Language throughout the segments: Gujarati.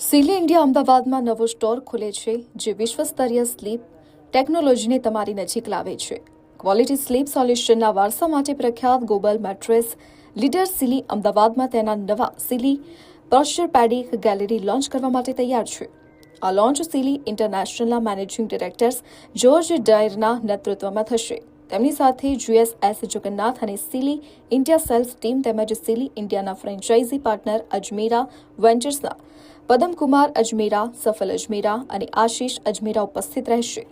સિલી ઇન્ડિયા અમદાવાદમાં નવો સ્ટોર ખુલે છે, જે વિશ્વસ્તરીય સ્લીપ ટેકનોલોજીને તમારી નજીક લાવે છે. ક્વોલિટી સ્લીપ સોલ્યુશનના વારસા માટે પ્રખ્યાત ગોબલ મેટ્રેસ લીડર સિલી અમદાવાદમાં તેના નવા Sealy posturepedic gallery launch કરવા માટે તૈયાર છે. આ લોન્ચ સિલી ઇન્ટરનેશનલના મેનેજિંગ ડિરેક્ટર્સ જ્યોર્જ ડાયરના નેતૃત્વમાં થશે. તેમની સાથે GSS જગન્નાથ અને સિલી ઇન્ડિયા સેલ્સ ટીમ તેમજ સિલી ઇન્ડિયાના ફ્રેન્ચાઇઝી પાર્ટનર અજમેરા વેન્ચર્સના પદમકુમાર અજમેરા, સફલ અજમેરા અને આશીષ અજમેરા ઉપસ્થિત રહેશે.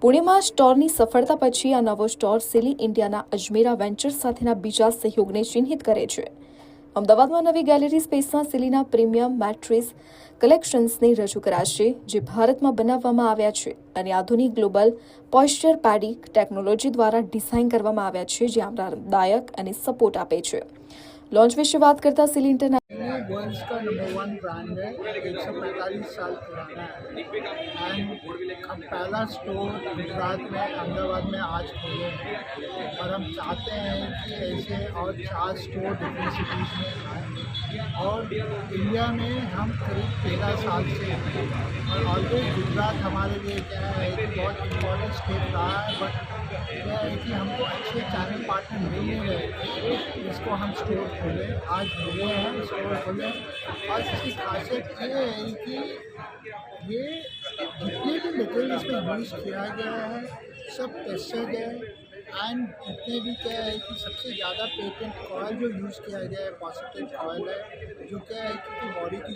પુણેમાં સ્ટોરની સફળતા પછી આ નવો સ્ટોર સિલી ઇન્ડિયાના અજમેરા વેન્ચર્સ સાથેના બીજા સહયોગને ચિહ્નિત કરે છે. અમદાવાદમાં નવી ગેલેરી સ્પેસમાં સિલીના પ્રીમિયમ મેટ્રેસ કલેક્શન્સને રજૂ કરાશે, જે ભારતમાં બનાવવામાં આવ્યા છે અને આધુનિક ગ્લોબલ પોશ્ચર પેડિક ટેકનોલોજી દ્વારા ડિઝાઇન કરવામાં આવ્યા છે, જે આરામદાયક અને સપોર્ટ આપે છે. लॉन्च विषय बात करता सिली इंटरनेशनल वर्ल्ड का नंबर 1 ब्रांड है, 145 साल पुराना है एंड हम पहला स्टोर गुजरात में अहमदाबाद में आज खोले हैं और हम चाहते हैं कि ऐसे और 4 स्टोर डिफरेंट सिटीज़ में आएँ और इंडिया में हम करीब 13 साल से हैं और ऑलवेज गुजरात हमारे लिए क्या है कि बहुत इम्पोर्टेंट स्टेट रहा है, बट क्या है कि हमको अच्छे चैनल पार्टनर मिल नहीं रहे थे, इसको हम स्टोर खोले, आज मिले हैं स्टोर खोले और इसकी खासियत ये है कि ये जितने भी मटेरियल इसमें यूज़ किया गया है सब टेस्टेड है एंड जितने भी क्या है कि सबसे ज़्यादा पेटेंट ऑयल जो यूज़ किया गया है पॉजिटिव ऑयल है, जो क्या है कि बॉडी की